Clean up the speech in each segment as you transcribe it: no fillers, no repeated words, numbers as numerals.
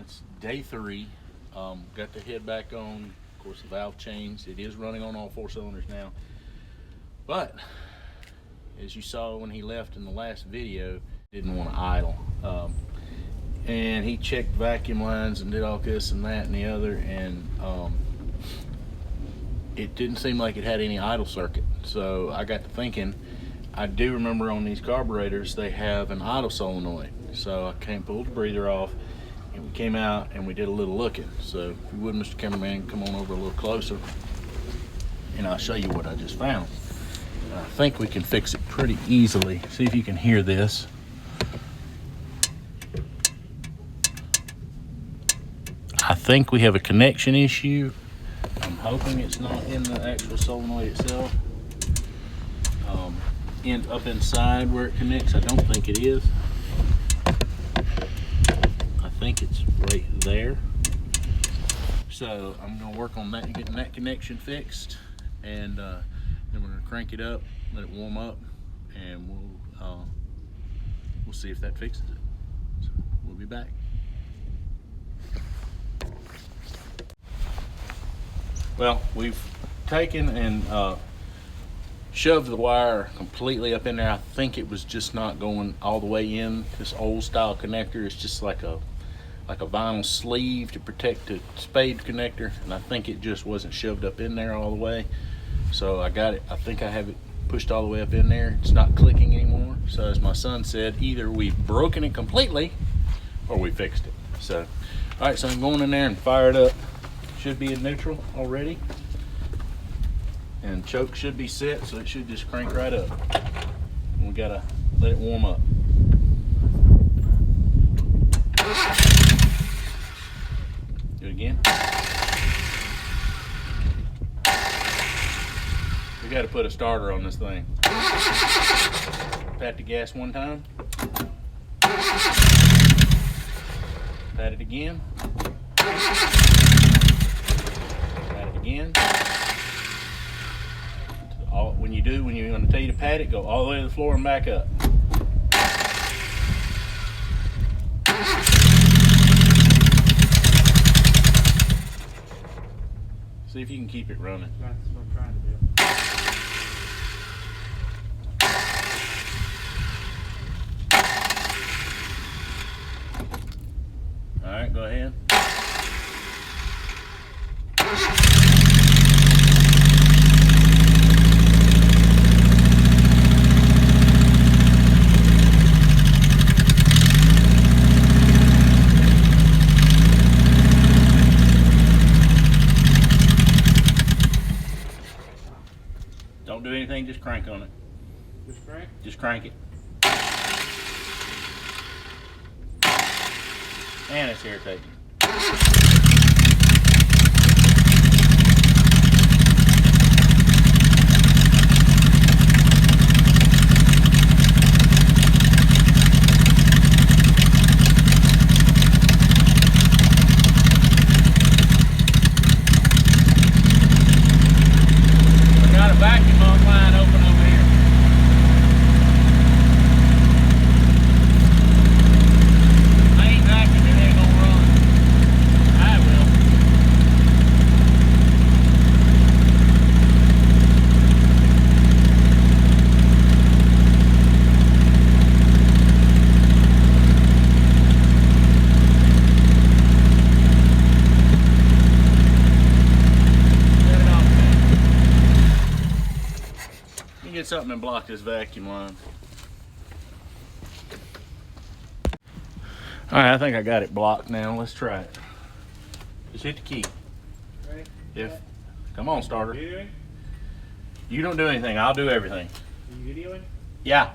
It's day 3. Got the head back on. Of course, the valve changed. It is running on all 4 cylinders now. But as you saw when he left in the last video, didn't want to idle. And he checked vacuum lines and did all this and that and the other, and it didn't seem like it had any idle circuit. So I got to thinking, I do remember on these carburetors they have an idle solenoid. So I came, pulled the breather off, and we came out and we did a little looking. So if you would, Mr. Cameraman, come on over a little closer and I'll show you what I just found. I think we can fix it pretty easily. See if you can hear this. I think we have a connection issue. I'm hoping it's not in the actual solenoid itself. Up inside where it connects, I don't think it is. I think it's right there. So I'm gonna work on that, getting that connection fixed, and then we're gonna crank it up, let it warm up, and we'll see if that fixes it. So we'll be back. Well, we've taken and shoved the wire completely up in there. I think it was just not going all the way in. This old style connector is just like a vinyl sleeve to protect the spade connector, and I think it just wasn't shoved up in there all the way. So I got it, I think I have it pushed all the way up in there. It's not clicking anymore. So as my son said, either we've broken it completely or we fixed it. So, all right, so I'm going in there and fire it up. Should be in neutral already, and choke should be set, so it should just crank right up. We gotta let it warm up. Do it again. We gotta put a starter on this thing. Pat the gas one time. Pat it again. Again. When you're going to tell you to pat it, go all the way to the floor and back up. See if you can keep it running. That's what I'm trying to do. All right, go ahead. Don't do anything, just crank on it. Just crank? Just crank it. And it's irritating. Vacuum line open over here. I ain't vacuuming, it ain't gonna run. I will. Get something and block this vacuum line. All right, I think I got it blocked now. Let's try it. Just hit the key. Ready? Come on, starter. Videoing? You don't do anything. I'll do everything. Are you videoing? Yeah.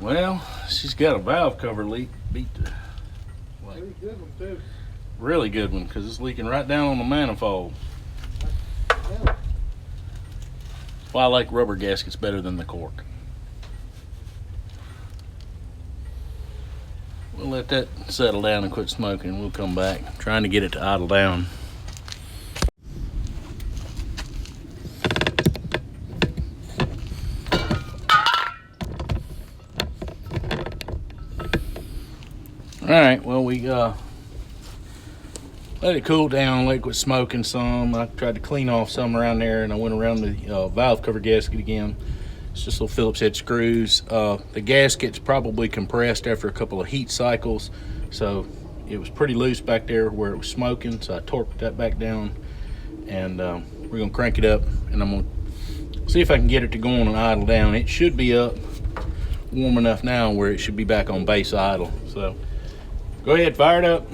Well, she's got a valve cover leak. Beat the Pretty good one too. really good one because it's leaking right down on the manifold. Yeah. That's why I like rubber gaskets better than the cork. We'll let that settle down and quit smoking. We'll come back. I'm trying to get it to idle down. Alright, well, we let it cool down, let it quit smoking some. I tried to clean off some around there, and I went around the valve cover gasket again. It's just little Phillips head screws. The gasket's probably compressed after a couple of heat cycles, so it was pretty loose back there where it was smoking, so I torqued that back down, and we're gonna crank it up, and I'm gonna see if I can get it to go on and idle down. It should be up warm enough now where it should be back on base idle. So go ahead, fire it up.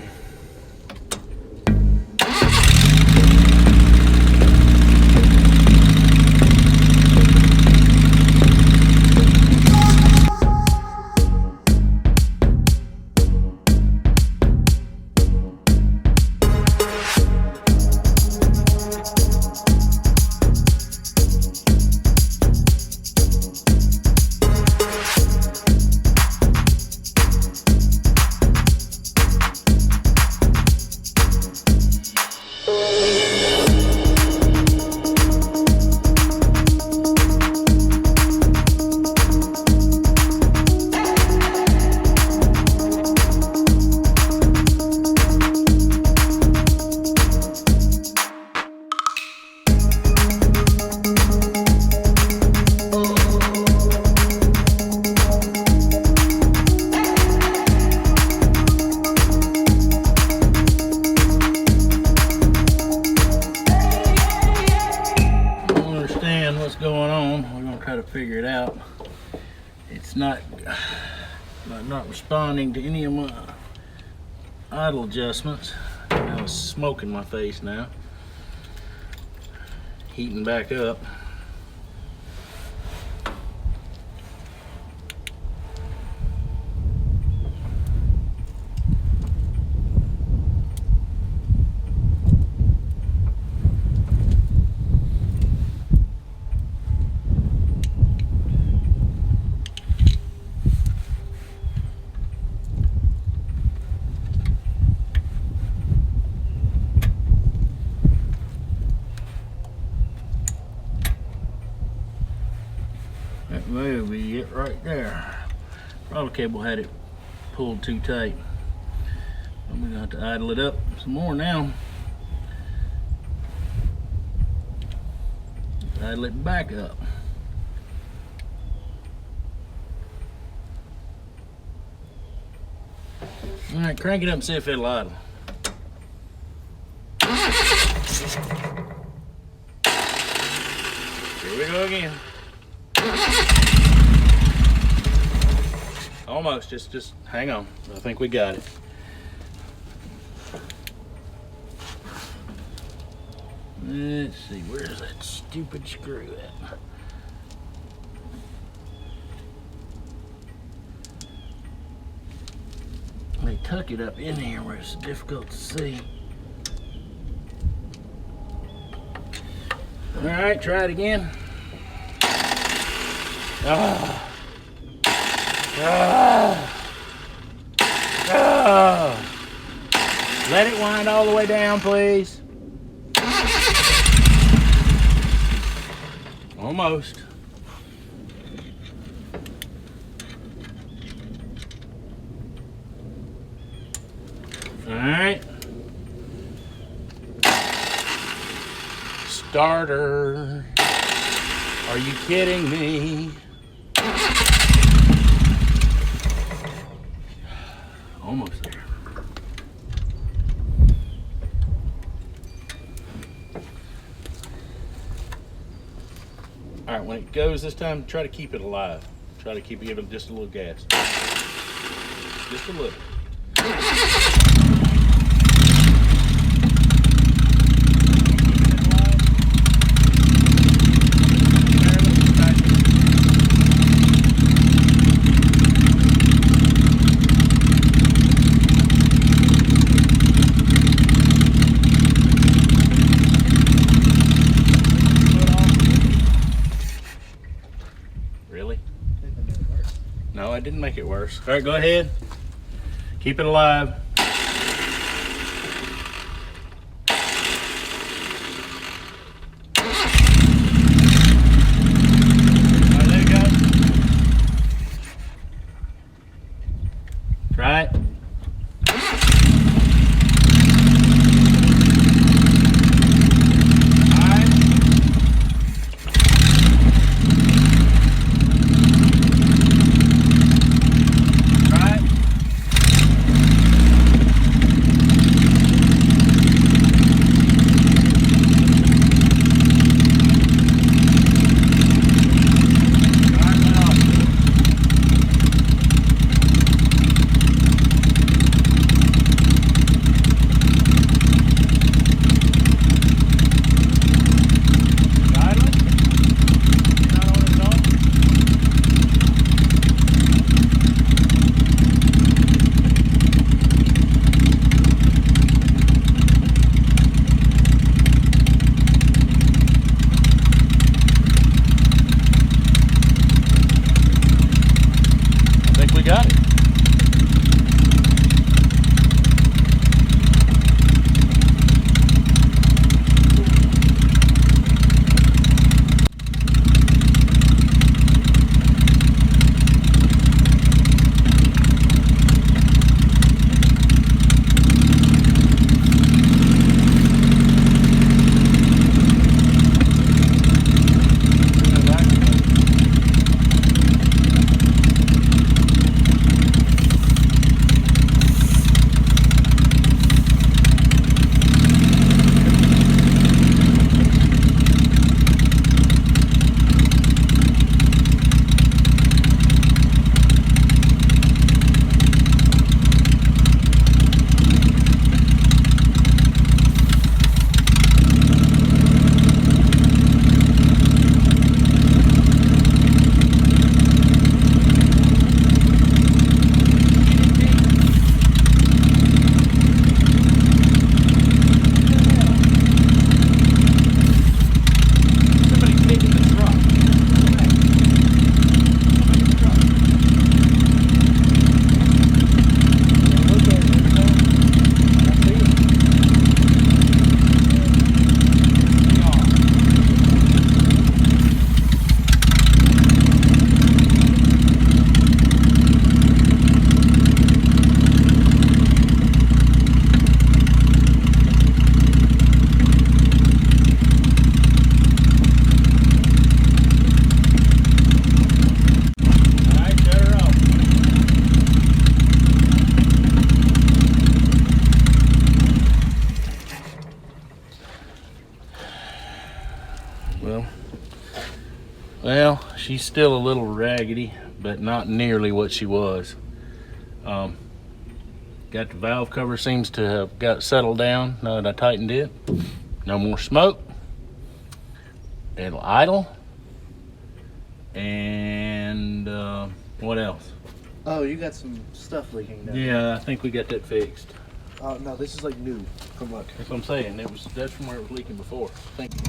Figure it out. It's not responding to any of my idle adjustments. Now it's smoking my face now. Heating back up. That may be it right there. Throttle cable had it pulled too tight. I'm gonna have to idle it up some more now. Idle it back up. All right, crank it up and see if it'll idle. Here we go again. Almost, just hang on. I think we got it. Let's see, where's that stupid screw at? They tuck it up in here where it's difficult to see. All right, try it again. Ah. Ah. Ah. Let it wind all the way down, please. Almost. All right. Starter. Are you kidding me? Almost there. All right, when it goes this time, try to keep it alive. Try to keep it just a little gas. Just a little. it didn't make it worse. All right, go ahead. Keep it alive. All right, let it go. Try it. Got it. Well, she's still a little raggedy, but not nearly what she was. Got the valve cover, seems to have got settled down now that I tightened it. No more smoke. It'll idle. And what else? Oh, you got some stuff leaking down. Yeah, I think we got that fixed. No, this is like new from what? That's what I'm saying. That's from where it was leaking before. Thank you.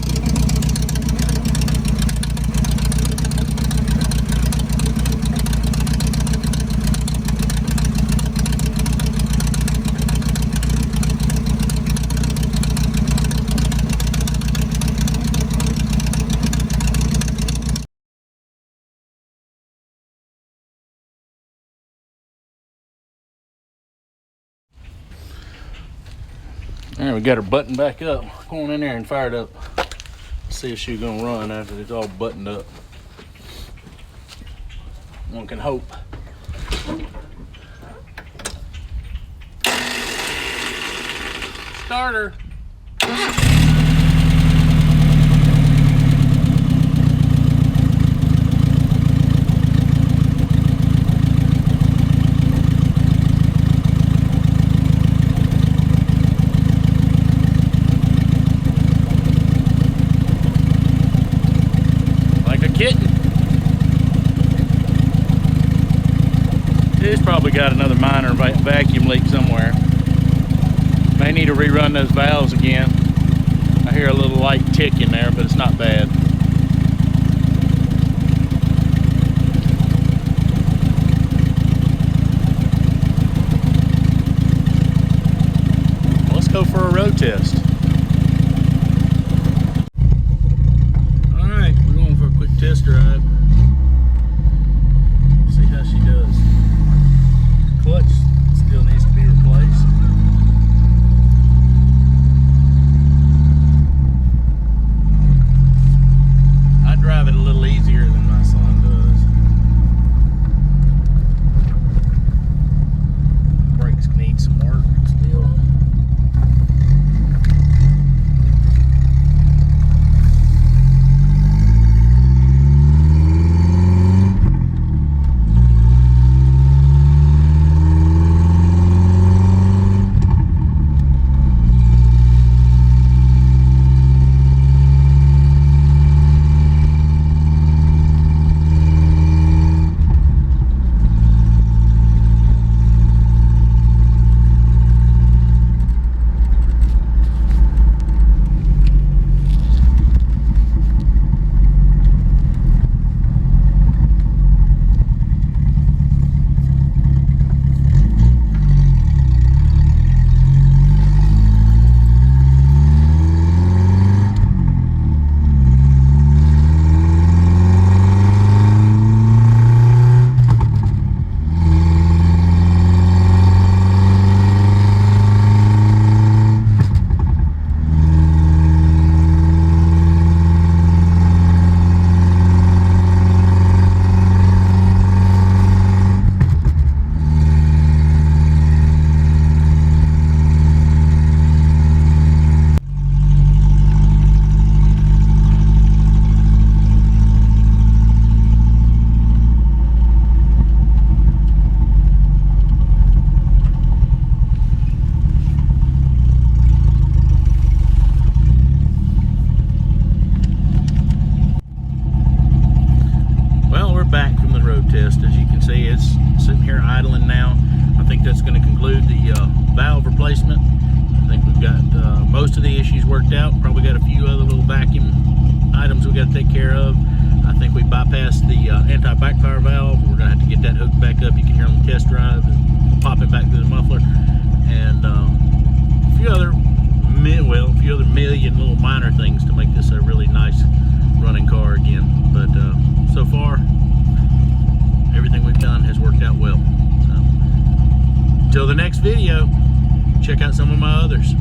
There, we got her buttoned back up. Going in there and fired up. See if she's gonna run after it's all buttoned up. One can hope. Starter. It's probably got another minor vacuum leak somewhere. May need to rerun those valves again. I hear a little light tick in there, but it's not bad. drive. See how she does. Clutch still needs to be replaced. I drive it a little easier than my son does. Brakes need some work still. Test. As you can see, it's sitting here idling now. I think that's going to conclude the valve replacement. I think we've got most of the issues worked out. Probably got a few other little vacuum items we got to take care of. I think we bypassed the anti-backfire valve. We're going to have to get that hooked back up. You can hear on the test drive and pop it back through the muffler, and a few other million little minor things to make this a really nice running car again. But so far, everything we've done has worked out well. So, until the next video, check out some of my others.